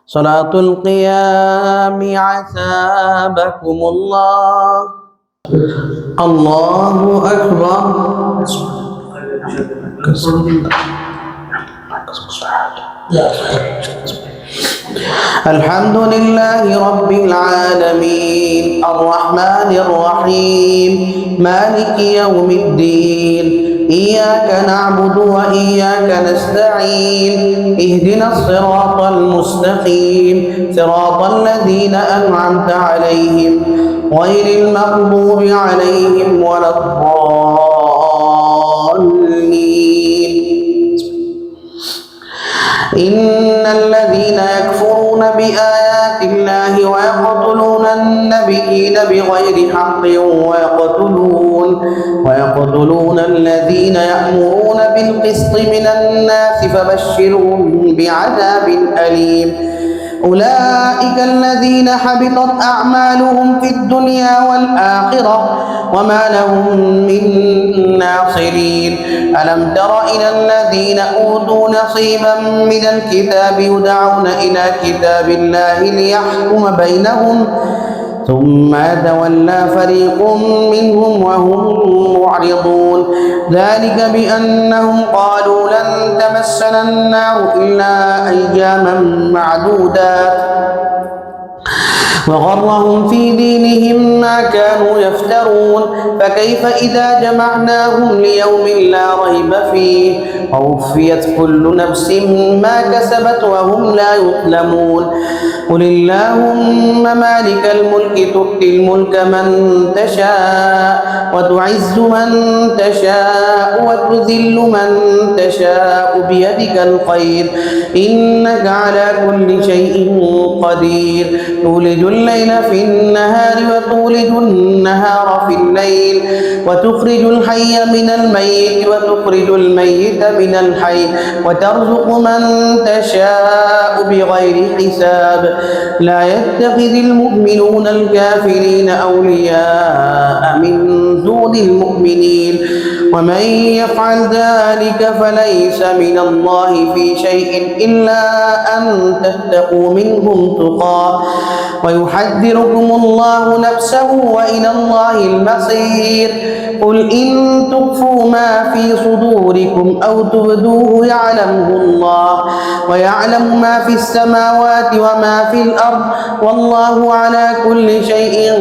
صلاة القيام عثابكم الله. الله أكبر. الحمد لله رب العالمين الرحمن الرحيم مالك يوم الدين إياك نعبد وإياك نستعين اهدنا الصراط المستقيم صراط الذين أنعمت عليهم غير المغضوب عليهم ولا الضالين. إن الذين يكفرون بآيات الله ويقتلون النبيين بغير حق ويقتلون الذين يأمرون بالقسط من الناس فبشرهم بعذاب أليم. أولئك الذين حبطت أعمالهم في الدنيا والآخرة وما لهم من ناصرين. ألم تر إلى الذين أوتوا نصيبا من الكتاب يدعون إلى كتاب الله ليحكم بينهم ثم تولى فريق منهم وهم معرضون. ذلك بأنهم قالوا لن تمسنا النار إلا أياما معدودات وغرهم في دينهم ما كانوا يفترون. فكيف إذا جمعناهم ليوم لا ريب فيه ووفيت كل نفس ما كسبت وهم لا يظلمون. قل اللهم مالك الملك تؤتي الملك من تشاء وتعز من تشاء وتذل من تشاء بيدك الخير إنك على كل شيء قدير. تولج الليل في النهار وتولج النهار في الليل وتخرج الحي من الميت وتخرج الميت من الحي وترزق من تشاء بغير حساب. لا يتخذ المؤمنون الكافرين أولياء من دون المؤمنين ومن يفعل ذلك فليس من الله في شيء إلا أن تتقوا منهم تقى ويحذركم الله نفسه وإلى الله المصير. قل إن تخفوا ما في صدوركم أو تبدوه يعلمه الله ويعلم ما في السماوات وما في الأرض والله على كل شيء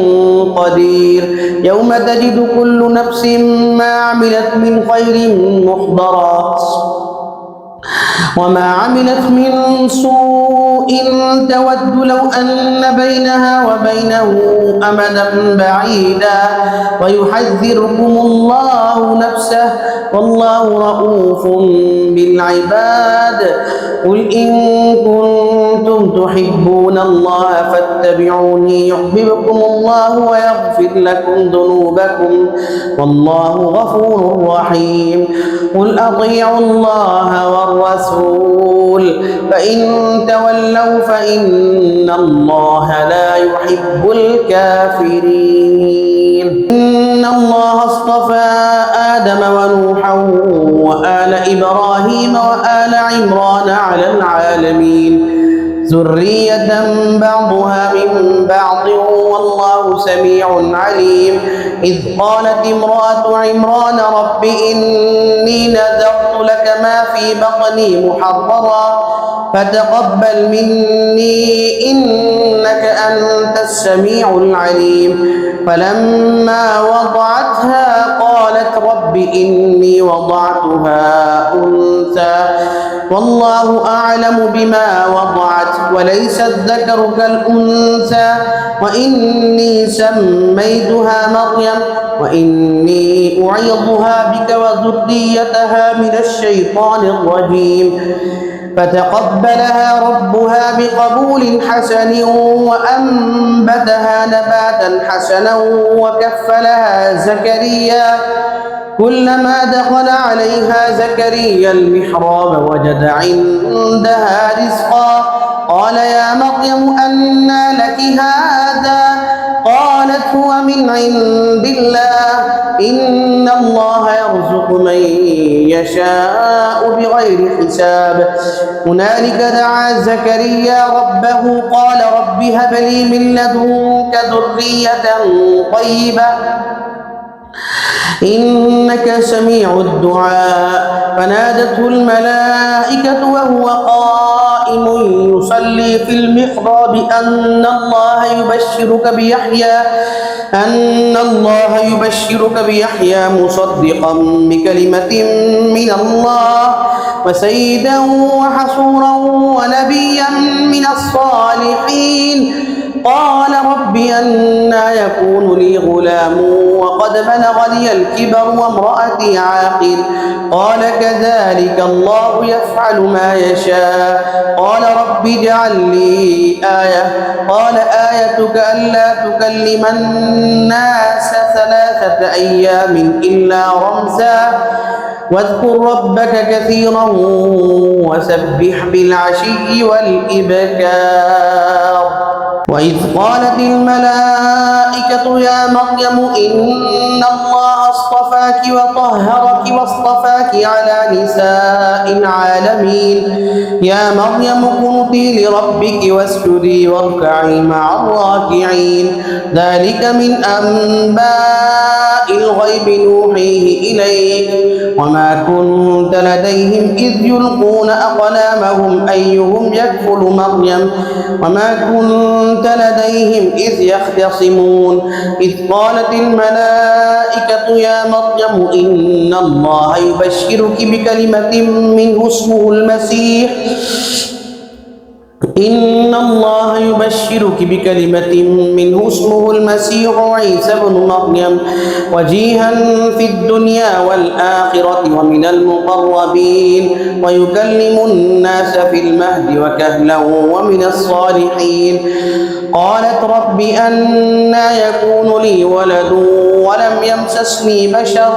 قدير. يوم تجد كل نفس ما عملت من خير محضرا وما عملت من سوء تود لو أن بينها وبينه أمدا بعيدا ويحذركم الله نفسه والله رؤوف بالعباد. قل إن كنتم تحبون الله فاتبعوني يحببكم الله ويغفر لكم ذنوبكم والله غفور رحيم. قل أطيعوا الله والرسول فإن تولوا فإن الله لا يحب الكافرين. إن الله اصطفى آدم ونوحا وآل إبراهيم وآل عمران على العالمين ذرية بعضها من بعض والله سميع عليم. إذ قالت امرأة عمران رب إني نذرت لك ما في بطني محررا فتقبل مني إنك أنت السميع العليم. فلما وضعتها قالت رب إني وضعتها أنثى والله أعلم بما وضعت وليس الذكر كالأنثى وإني سميتها مريم وإني أعيذها بك وذريتها من الشيطان الرجيم. فتقبلها ربها بقبول حسن وأنبتها نباتا حسنا وكفلها زكريا. كلما دخل عليها زكريا المحراب وجد عندها رزقا قال يا مريم أنى لك هذا قالت هو من عند الله إن الله يرزق من يشاء بغير حساب. هنالك دعا زكريا ربه قال رب هب لي من لدنك ذرية طيبة إنك سميع الدعاء. فنادته الملائكة وهو قائم يصلي في المحراب أن الله يبشرك بيحيى مصدقا بكلمة من الله وسيدا وحصورا ونبيا من الصالحين. قال رب أنى يكون لي غلام وقد بلغني الكبر وامرأتي عاقر. قال كذلك الله يفعل ما يشاء. قال رب اجعل لي آية. قال آيتك ألا تكلم الناس 3 أيام إلا رمزا واذكر ربك كثيرا وسبح بالعشي والإبكار. وإذ قالت الملائكة يا مريم إن الله اصطفاك وطهرك واصطفاك على نساء العالمين. يا مريم اقنتي لربك واسجدي واركعي مع الراكعين. ذلك من أنباء الغيب نوحيه إليك وما كنت لديهم إذ يلقون أقلامهم أيهم يكفل مريم وما كنت لديهم إذ يختصمون. إذ قالت الملائكة يا مريم إن الله يبشرك بكلمة منه اسمه المسيح عيسى بن مريم وجيها في الدنيا والآخرة ومن المقربين ويكلم الناس في المهد وكهلا ومن الصالحين. قالت رب أنى يكون لي ولد ولم يمسسني بشر.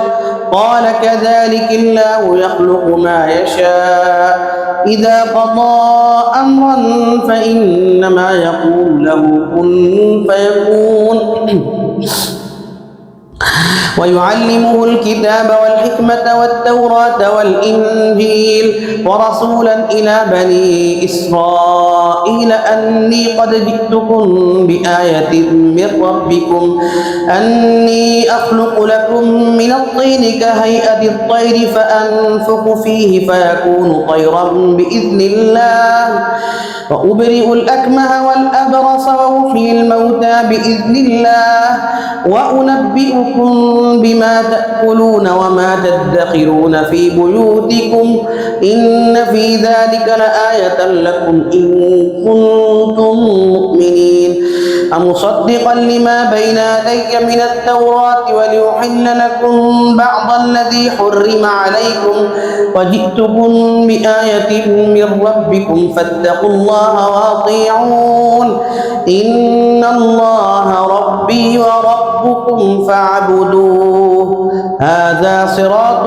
قال كذلك الله يخلق ما يشاء إذا قضى أمرا فإنما يقول له كن فيكون. ويعلمه الكتاب والحكمة والتوراة والإنجيل ورسولا إلى بني إسرائيل أني قد جئتكم بآية من ربكم أني أخلق لكم من الطين كهيئة الطير فأنفخ فيه فيكون طيرا بإذن الله وأبرئ الأكمه والأبرص وأحيي الموتى بإذن الله وأنبئكم بما تأكلون وما تدخرون في بيوتكم إن في ذلك لآية لكم إن كنتم مؤمنين. أمصدقا لما بين يدي من التوراة وليحل لكم بعض الذي حرم عليكم وجئتكم بآية من ربكم فاتقوا الله وأطيعون إن الله ربي وربكم فاعبدوه هذا صراط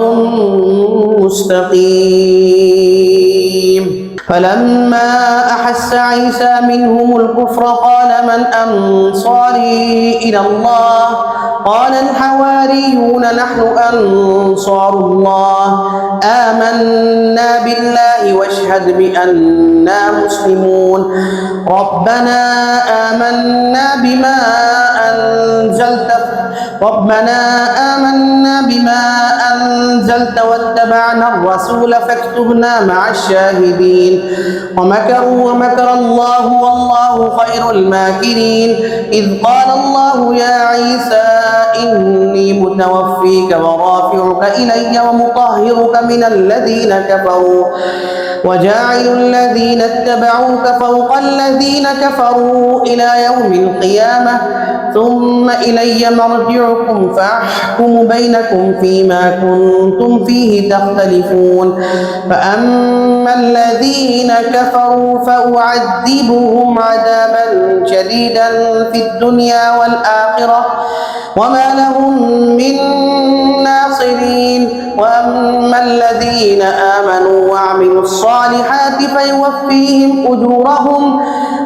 مستقيم. فلما أحس عيسى منهم الكفر قال من أنصاري إلى الله قال الحواريون نحن أنصار الله آمنا بالله واشهد بأننا مسلمون. ربنا آمنا بما أنزلت واتبعنا الرسول فاكتبنا مع الشاهدين. ومكروا ومكر الله والله خير الماكرين. إذ قال الله يا عيسى إني متوفيك ورافعك إلي ومطهرك من الذين كفروا وجاعل الذين اتبعوك فوق الذين كفروا إلى يوم القيامة ثم إلي مرجعكم فأحكم بينكم فيما كنتم فيه تختلفون. فأما الذين كفروا فأعذبهم عذابا شديدا في الدنيا والآخرة وما لهم من ناصرين. وأما الذين آمنوا وعملوا الصالحات فيوفيهم أجورهم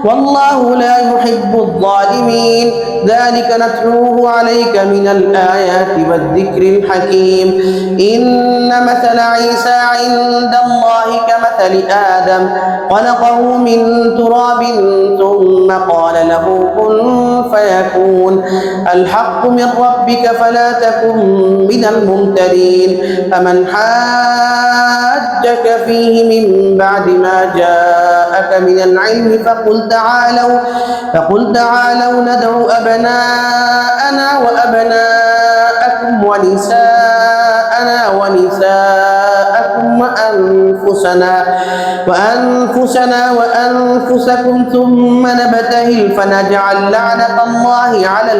والله لا يحب الظالمين. ذلك نتلوه عليك من الآيات والذكر الحكيم. إن مثل عيسى عند الله كمثل آدم خلقه من تراب ثم قال له كن فيكون. الحق من ربك فلا تكن من الممترين. فمن حاجك فيه من بعد ما جاءك من العلم فقل تعالوا ندعو أبناءنا وأبناءكم ونساءنا ونساءكم وأنفسنا وأنفسكم ثم نبتهل فنجعل لعنة الله على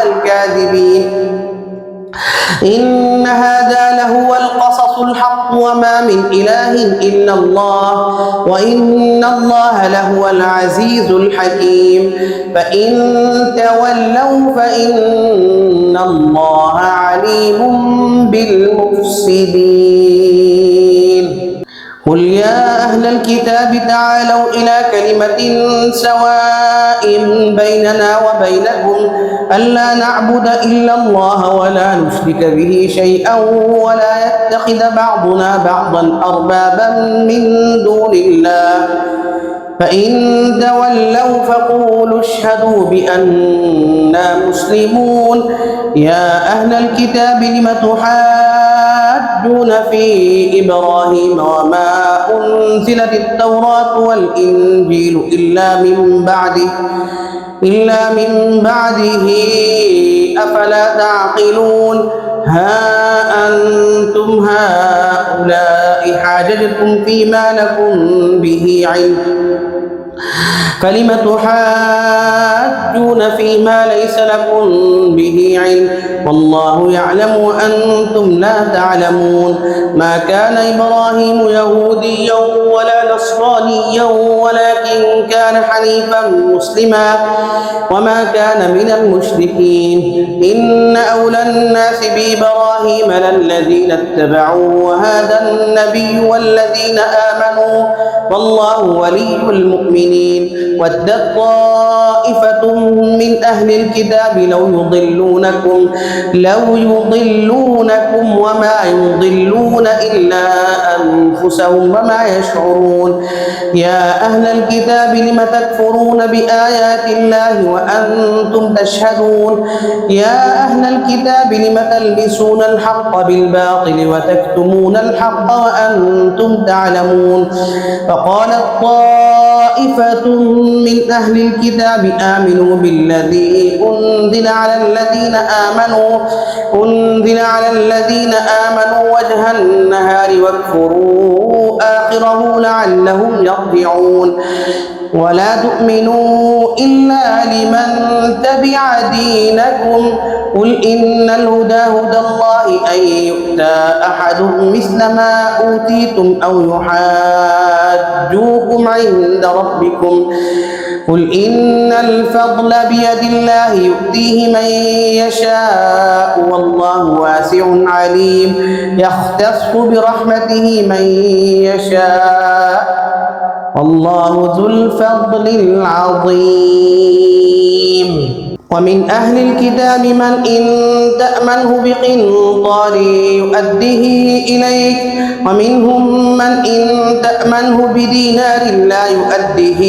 الكاذبين. إن هذا لهو القصص الحق وما من إله إلا الله وإن الله لهو العزيز الحكيم. فإن تولوا فإن الله عليم بالمفسدين. قل يا أهل الكتاب تعالوا إلى كلمة سواء بيننا وبينكم ألا نعبد إلا الله ولا نشرك به شيئا ولا يتخذ بعضنا بعضا أربابا من دون الله. فإن تولوا فقولوا اشهدوا بأننا مسلمون. يا أهل الكتاب لم تحاجون في إبراهيم وما أنزلت التوراة والإنجيل إلا من بعده أفلا تعقلون. ها أنتم هؤلاء حاججتم فيما لكم به علم فلم تحاجون فيما ليس لكم به علم والله يعلم وأنتم لا تعلمون. ما كان إبراهيم يهوديا ولا نصرانيا ولكن كان حنيفا مسلما وما كان من المشركين. إن أولى الناس بإبراهيم للذين اتبعوه وهذا النبي والذين آمنوا والله ولي المؤمنين. ودت طائفة من أهل الكتاب لو يضلونكم وما يضلون إلا أنفسهم وما يشعرون. يا أهل الكتاب لم تكفرون بآيات الله وأنتم تشهدون. يا أهل الكتاب لم تلبسون الحق بالباطل وتكتمون الحق وأنتم تعلمون. فقالت طائفة من أهل الكتاب آمنوا بالذي أنزل على الذين آمنوا وجه النهار واكفروا آخره لعلهم يرجعون. ولا تؤمنوا إلا لمن تبع دينكم قل إن الهدى هدى الله أن يؤتى أحد مثل ما أوتيتم أو يحاجوكم عند ربكم قل إن الفضل بيد الله يؤتيه من يشاء والله واسع عليم. يختص برحمته من يشاء والله ذو الفضل العظيم. ومن أهل الكتاب من إن تأمنه بقنطار يؤديه إليك ومنهم من إن تأمنه بدينار لا يؤديه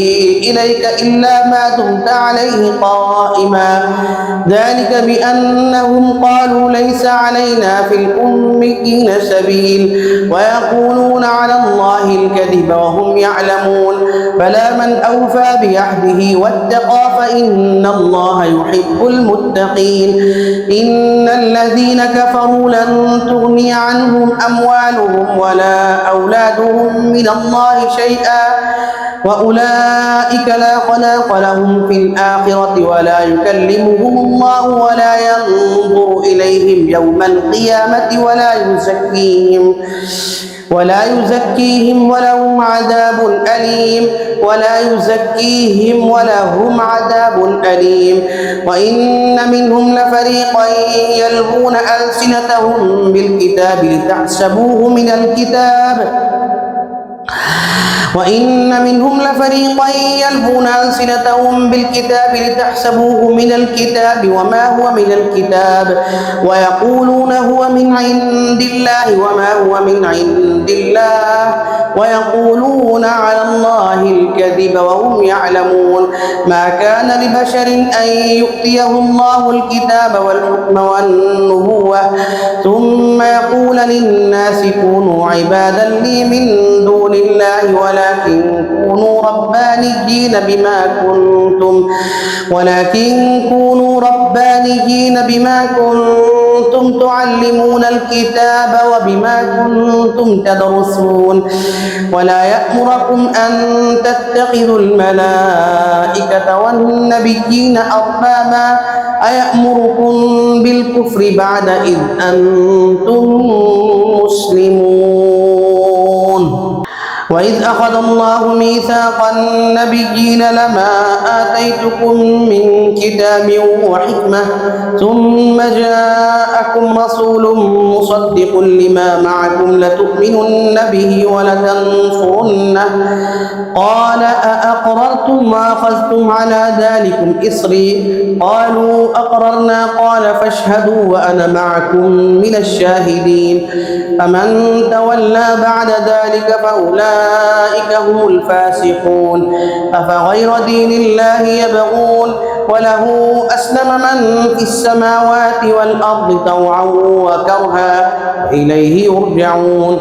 إليك إلا ما دمت عليه قائما. ذلك بأنهم قالوا ليس علينا في الأميين سبيل ويقولون على الله الكذب وهم يعلمون. بلى من أوفى بعهده واتقى فإن الله يحب المتقين. إن الذين كفروا لن تغني عنهم أموالهم ولا أولادهم من الله شيئا وأولئك لا خلاق لهم في الآخرة ولا يكلمهم الله ولا ينظر إليهم يوم القيامة ولا يزكيهم ولهم عذاب أليم. وإن منهم لفريقا يلوون ألسنتهم بالكتاب لتحسبوه من الكتاب وإن منهم لفريقا يلوون ألسنتهم بالكتاب لتحسبوه من الكتاب وما هو من الكتاب ويقولون هو من عند الله وما هو من عند الله ويقولون على الله الكذب وهم يعلمون. ما كان لبشر أن يؤتيه الله الكتاب والحكم والنبوة ثم يقول للناس كونوا عبادا لي من دون الله ولكن كونوا ربانيين بما كنتم تعلمون الكتاب وبما كنتم تدرسون. ولا يأمركم أن تتخذوا الملائكة والنبيين أربابا أيأمركم بالكفر بعد إذ أنتم مسلمون. وإذ أخذ الله ميثاق النبيين لما آتيتكم من كتاب وحكمة ثم جاءكم رسول مصدق لما معكم لتؤمنن به ولتنصرنه قال أأقررتم وأخذتم على ذلكم إصري قالوا أقررنا قال فاشهدوا وأنا معكم من الشاهدين. فمن تولى بعد ذلك فأولئك هم الفاسقون. أفغير دين الله يبغون وله أسلم من في السماوات والأرض طوعا وكرها وإليه يرجعون.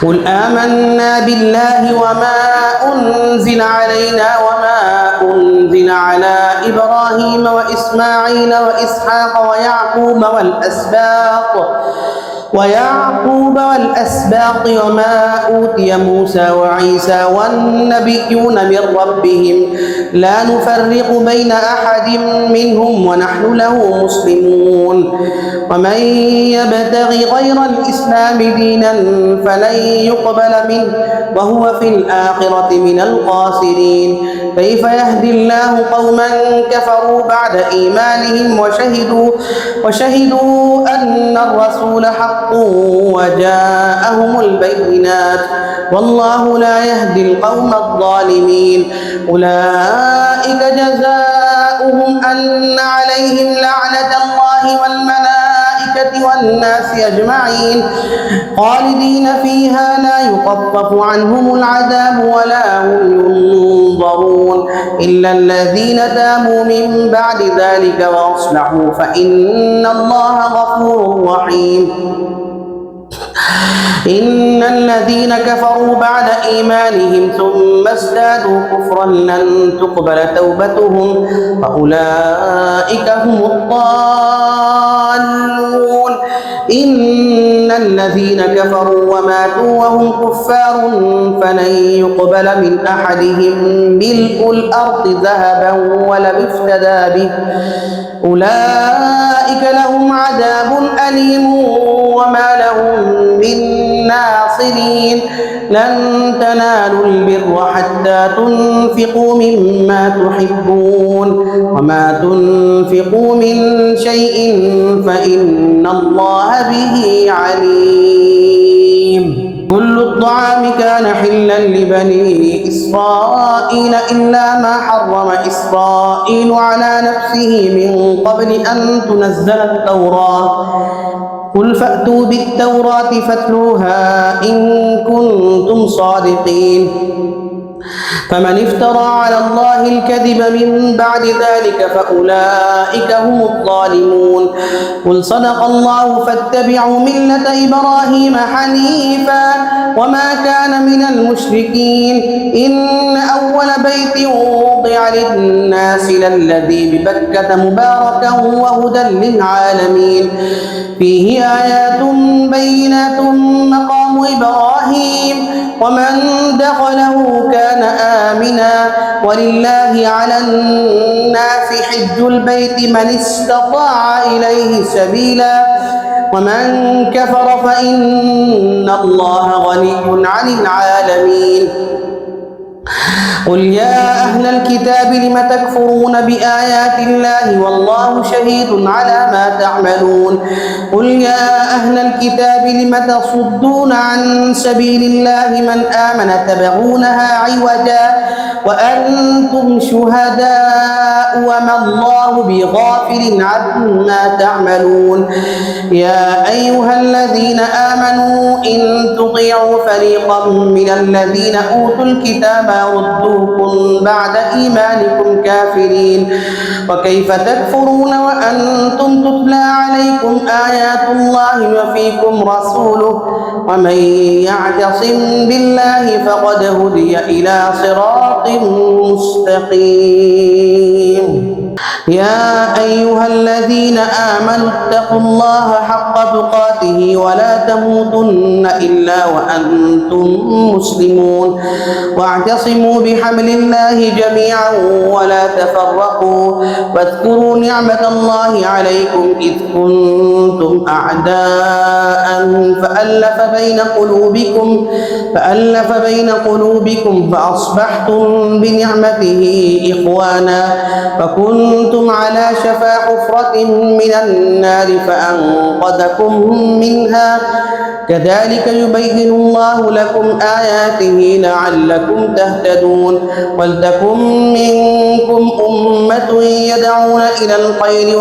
قل آمنا بالله وما أنزل علينا وما أنزل على إبراهيم وإسماعيل وإسحاق ويعقوب والأسباط وما أوتي موسى وعيسى والنبيون من ربهم لا نفرق بين أحد منهم ونحن له مسلمون. ومن يبتغي غير الإسلام دينا فلن يقبل منه وهو في الآخرة من الخاسرين. كيف يهدي الله قوما كفروا بعد إيمانهم وشهدوا أن الرسول حق وجاءهم البينات والله لا يهدي القوم الظالمين. أولئك جزاؤهم أن عليهم لعنة الله والملائكة والناس أجمعين خالدين فيها لا يخفف عنهم العذاب ولا هم ينظرون إلا الذين تابوا من بعد ذلك وأصلحوا فإن الله غفور رحيم. إن الذين كفروا بعد إيمانهم ثم ازدادوا كفرا لن تقبل توبتهم فأولئك هم الضالون. إن الذين كفروا وماتوا وهم كفار فلن يقبل من أحدهم ملء الأرض ذهبا ولو افتدى به أولئك لهم عذاب أليم وما لهم من ناصرين. لن تنالوا البر حتى تنفقوا مما تحبون وما تنفقوا من شيء فإن الله به عليم. كل الطعام كان حلا لبني إسرائيل إلا ما حرم إسرائيل على نفسه من قبل أن تنزل التوراة قل فأتوا بالتوراة فاتلوها إن كنتم صادقين. فمن افترى على الله الكذب من بعد ذلك فأولئك هم الظالمون. قل صدق الله فاتبعوا ملة إبراهيم حنيفا وما كان من المشركين. إن أول بيت وضع للناس للذي ببكة مباركا وهدى للعالمين فيه آيات بينات مقام إبراهيم ومن دخله كان آمنا ولله على الناس حج البيت من استطاع إليه سبيلا ومن كفر فإن الله غني عن العالمين. قل يا أهل الكتاب لم تكفرون بآيات الله والله شهيد على ما تعملون قل يا أهل الكتاب لم تصدون عن سبيل الله من آمن تبغونها عوجا وأنتم شهداء وما الله بغافل عما تعملون يا أيها الذين آمنوا إن تطيعوا فريقا من الذين أوتوا الكتاب يردوكم بعد إيمانكم كافرين وكيف تكفرون وأنتم تتلى عليكم آيات الله وفيكم رسوله ومن يعتصم بالله فقد هدي إلى صراط مستقيم يا أيها الذين آمنوا اتقوا الله حق تقاته ولا تموتن إلا وأنتم مسلمون واعتصموا بحبل الله جميعا ولا تفرقوا واذكروا نعمة الله عليكم إذ كنتم أعداء فألف بين قلوبكم فأصبحتم بنعمته إخوانا وكنتم على شفا حفرة من النار فأنقذكم منها كذلك يبين الله لكم آياته لعلكم تهتدون ولتكن منكم أمة يدعون إلى الخير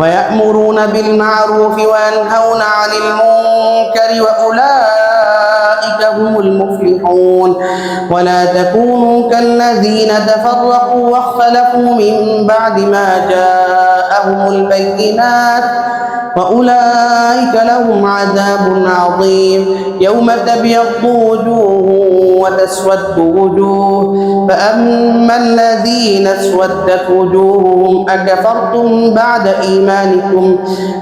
ويأمرون بالمعروف وينهون عن المنكر وأولئك هم المفلحون ولا تكونوا كالذين تفرقوا واختلفوا من بعد ما جاءهم البينات وأولئك لهم عذاب عظيم يوم تبيض وجوه وتسود وجوه فأما الذين اسودت وجوههم أكفرتم بعد إيمانكم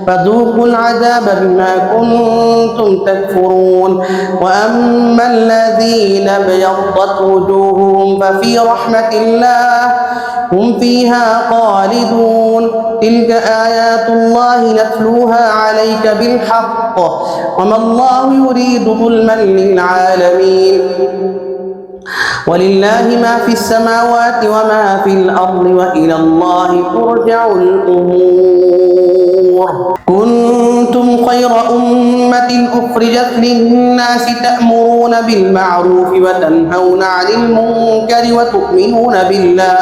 فذوقوا العذاب بما كنتم تكفرون وأما الذين ابيضت وجوههم ففي رحمة الله هم فيها خالدون تلك آيات الله نتلوها عليك بالحق وما الله يريد ظلما للعالمين ولله ما في السماوات وما في الأرض وإلى الله ترجع الأمور كنتم خير أمة أخرجت للناس تأمرون بالمعروف وتنهون عن المنكر وتؤمنون بالله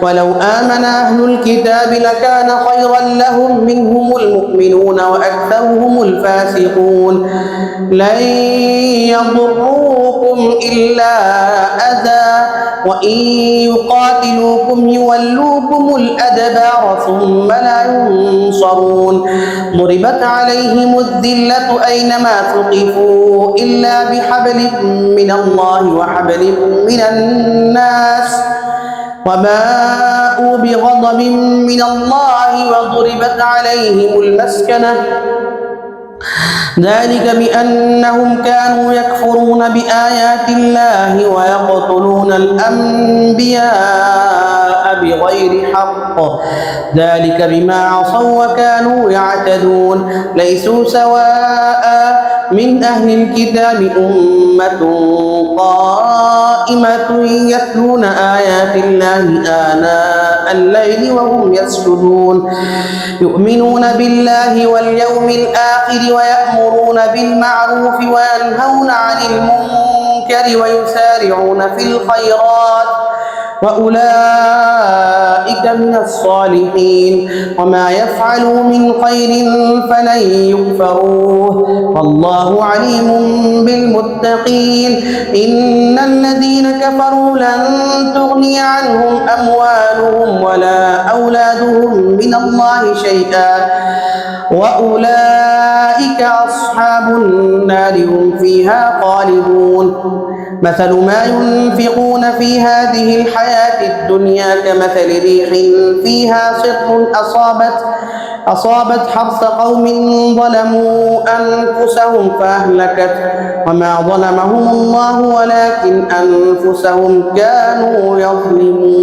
ولو آمن أهل الكتاب لكان خيرا لهم منهم المؤمنون وأكثرهم الفاسقون لن يضروكم إلا أذى وإن يقاتلوكم يولوكم الأدبار ثم لا ينصرون ضربت عليهم الذلة أينما ثقفوا إلا بحبل من الله وحبل من الناس وباءوا بغضب من الله وضربت عليهم المسكنة ذلك بأنهم كانوا يكفرون بآيات الله ويقتلون الأنبياء بغير حق ذلك بما عصوا وكانوا يعتدون ليسوا سواء من أهل الكتاب أمة قائمة يتلون آيات الله آناء الليل وهم يسجدون يؤمنون بالله واليوم الآخر ويأمرون بالمعروف وينهون عن المنكر ويسارعون في الخيرات وأولئك من الصالحين وما يفعلوا من خير فلن يكفروه والله عليم بالمتقين إن الذين كفروا لن تغني عنهم أموالهم ولا أولادهم من الله شيئا وأولئك أصحاب النار هم فيها خالدون مثل ما ينفقون في هذه الحياة الدنيا كمثل ريح فيها صر أصابت حرث قوم ظلموا أنفسهم فأهلكت وما ظلمهم الله ولكن أنفسهم كانوا يظلمون